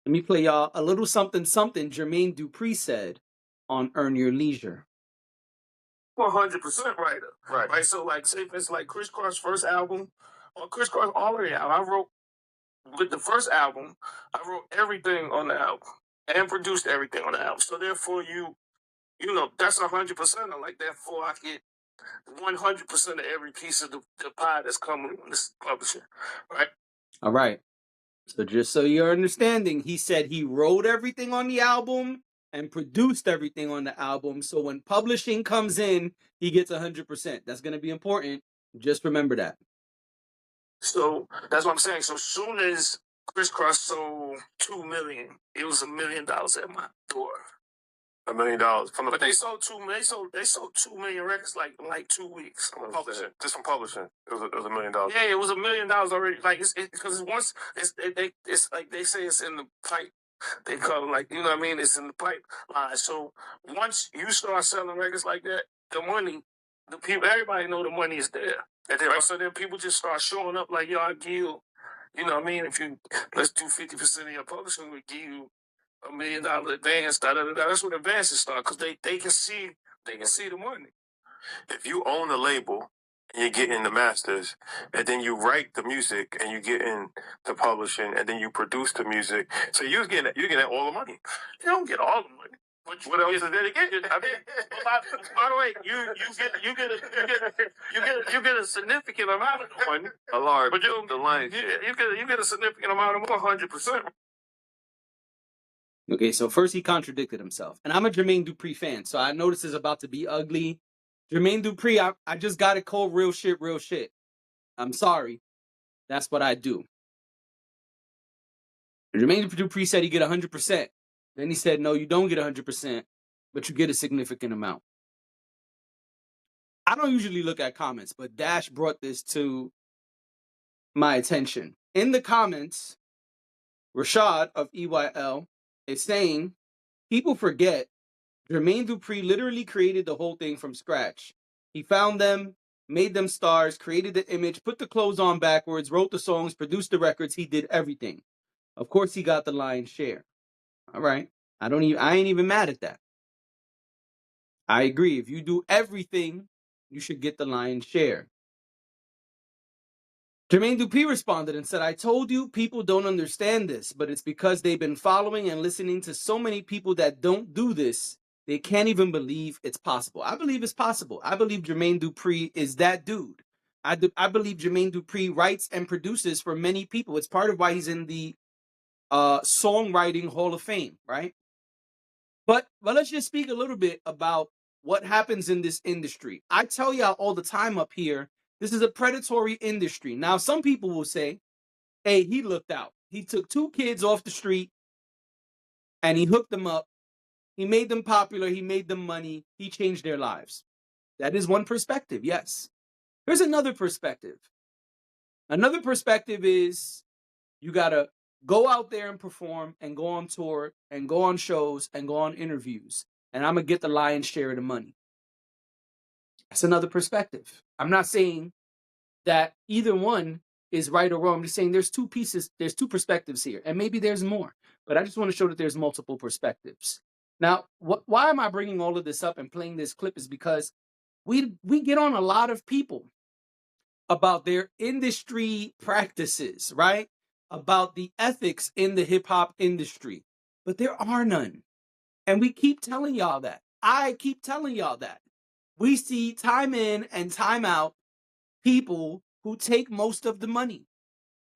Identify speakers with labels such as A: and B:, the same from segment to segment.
A: Let me play y'all a little something Jermaine Dupri said on Earn Your Leisure.
B: 100% writer. Right. So, like, say if it's like Kriss Kross' first album, or Kriss Kross all of the album, I wrote, with the first album, I wrote everything on the album and produced everything on the album. So, therefore, that's 100%. Like, therefore, I get 100% of every piece of the pie that's coming from this publisher, right?
A: All right. So just so you're understanding, he said he wrote everything on the album and produced everything on the album. So when publishing comes in, he gets 100%. That's going to be important. Just remember that.
B: So that's what I'm saying. So soon as Kriss Kross sold 2 million, it was $1 million at my door. $1 million from the. But they sold 2 million. They sold 2 million records in like 2 weeks. From publishing, just from publishing, it was $1 million. Yeah, it was $1 million already. Like it's because it's like they say it's in the pipe. They call it, like, you know what I mean? It's in the pipeline. So once you start selling records like that, the money, the people, everybody know the money is there. And then, so then people just start showing up like, yo, I give you, you know what I mean? If you, let's do 50% of your publishing, we give you $1 million advance, That's when advances start, because they can see the money. If you own the label and you're getting the masters, and then you write the music and you get in the publishing, and then you produce the music, so you're getting all the money. You don't get all the money. What else is there to get? I mean, by the way, you get a significant amount of money, a large, but you get a significant amount of 100%.
A: Okay, so first he contradicted himself. And I'm a Jermaine Dupri fan, so I know this is about to be ugly. Jermaine Dupri, I just got it cold, real shit. I'm sorry. That's what I do. Jermaine Dupri said he get 100%. Then he said, no, you don't get 100%, but you get a significant amount. I don't usually look at comments, but Dash brought this to my attention. In the comments, Rashad of EYL is saying, people forget Jermaine Dupri literally created the whole thing from scratch. He found them, made them stars, created the image, put the clothes on backwards, wrote the songs, produced the records. He did everything. Of course, he got the lion's share. All right. I ain't even mad at that. I agree. If you do everything, you should get the lion's share. Jermaine Dupri responded and said, I told you people don't understand this, but it's because they've been following and listening to so many people that don't do this. They can't even believe it's possible. I believe it's possible. I believe Jermaine Dupri is that dude. I believe Jermaine Dupri writes and produces for many people. It's part of why he's in the Songwriting Hall of Fame, right? But let's just speak a little bit about what happens in this industry. I tell y'all all the time up here, this is a predatory industry. Now, some people will say, hey, he looked out. He took 2 kids off the street and he hooked them up. He made them popular. He made them money. He changed their lives. That is one perspective, yes. Here's another perspective. Another perspective is you got to go out there and perform and go on tour and go on shows and go on interviews. And I'm going to get the lion's share of the money. That's another perspective. I'm not saying that either one is right or wrong. I'm just saying there's 2 perspectives here. And maybe there's more. But I just want to show that there's multiple perspectives. Now, why am I bringing all of this up and playing this clip is because we get on a lot of people about their industry practices, right? About the ethics in the hip-hop industry. But there are none. And we keep telling y'all that. I keep telling y'all that. We see time in and time out people who take most of the money.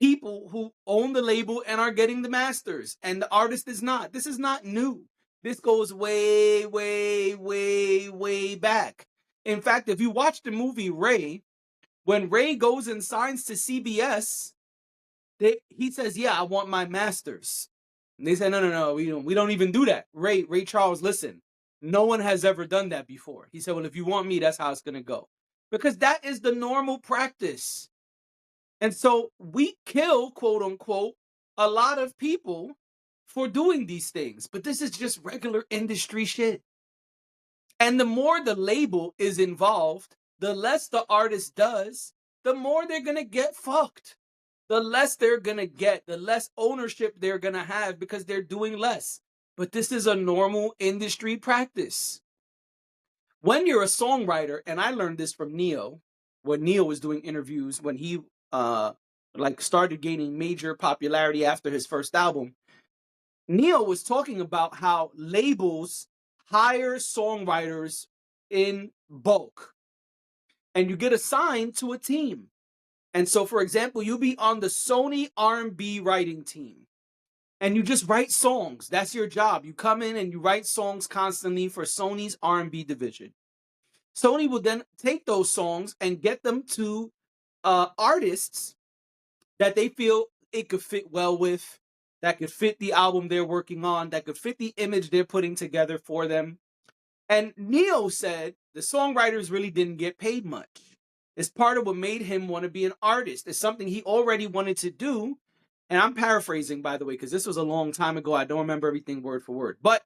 A: People who own the label and are getting the masters. And the artist is not. This is not new. This goes way, way, way, way back. In fact, if you watch the movie Ray, when Ray goes and signs to CBS, he says, yeah, I want my masters. And they say, no, we don't even do that. Ray Charles, listen, no one has ever done that before. He said, well, if you want me, that's how it's going to go. Because that is the normal practice. And so we kill, quote unquote, a lot of people for doing these things. But this is just regular industry shit. And the more the label is involved, the less the artist does, the more they're going to get fucked. the less they're going to get, the less ownership they're going to have because they're doing less. But this is a normal industry practice. When you're a songwriter, and I learned this from Neo, when Neo was doing interviews, when he started gaining major popularity after his first album, Neo was talking about how labels hire songwriters in bulk, and you get assigned to a team. And so, for example, you'll be on the Sony R&B writing team, and you just write songs. That's your job. You come in and you write songs constantly for Sony's R&B division. Sony will then take those songs and get them to artists that they feel it could fit well with, that could fit the album they're working on, that could fit the image they're putting together for them. And Neo said the songwriters really didn't get paid much. It's part of what made him want to be an artist. It's something he already wanted to do. And I'm paraphrasing, by the way, because this was a long time ago. I don't remember everything word for word. But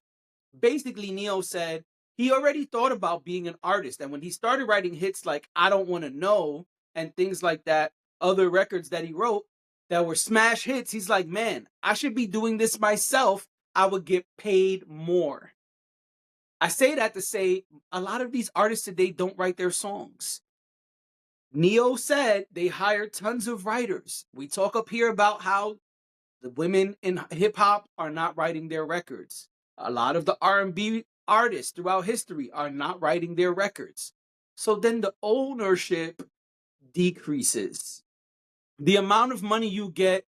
A: basically, Neo said he already thought about being an artist. And when he started writing hits like I Don't Want to Know and things like that, other records that he wrote that were smash hits, he's like, man, I should be doing this myself. I would get paid more. I say that to say a lot of these artists today don't write their songs. Neo said they hire tons of writers. We talk up here about how the women in hip hop are not writing their records. A lot of the R&B artists throughout history are not writing their records. So then the ownership decreases. The amount of money you get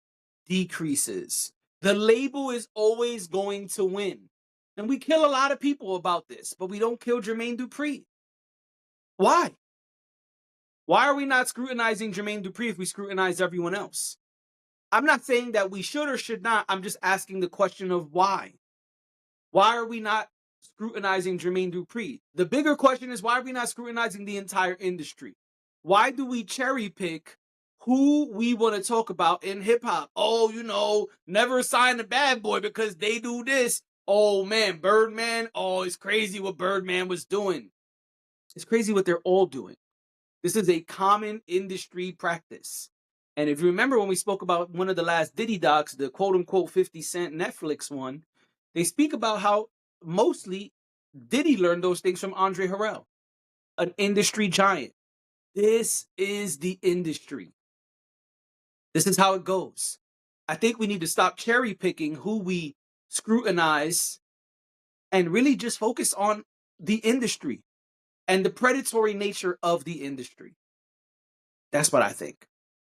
A: decreases. The label is always going to win. And we kill a lot of people about this, but we don't kill Jermaine Dupri. Why? Why are we not scrutinizing Jermaine Dupri if we scrutinize everyone else? I'm not saying that we should or should not. I'm just asking the question of why. Why are we not scrutinizing Jermaine Dupri? The bigger question is, why are we not scrutinizing the entire industry? Why do we cherry pick who we want to talk about in hip hop? Oh, never sign a bad boy because they do this. Oh man, Birdman. Oh, it's crazy what Birdman was doing. It's crazy what they're all doing. This is a common industry practice. And if you remember when we spoke about one of the last Diddy docs, the quote unquote 50 Cent Netflix one, they speak about how mostly Diddy learned those things from Andre Harrell, an industry giant. This is the industry. This is how it goes. I think we need to stop cherry picking who we scrutinize and really just focus on the industry and the predatory nature of the industry. That's what I think.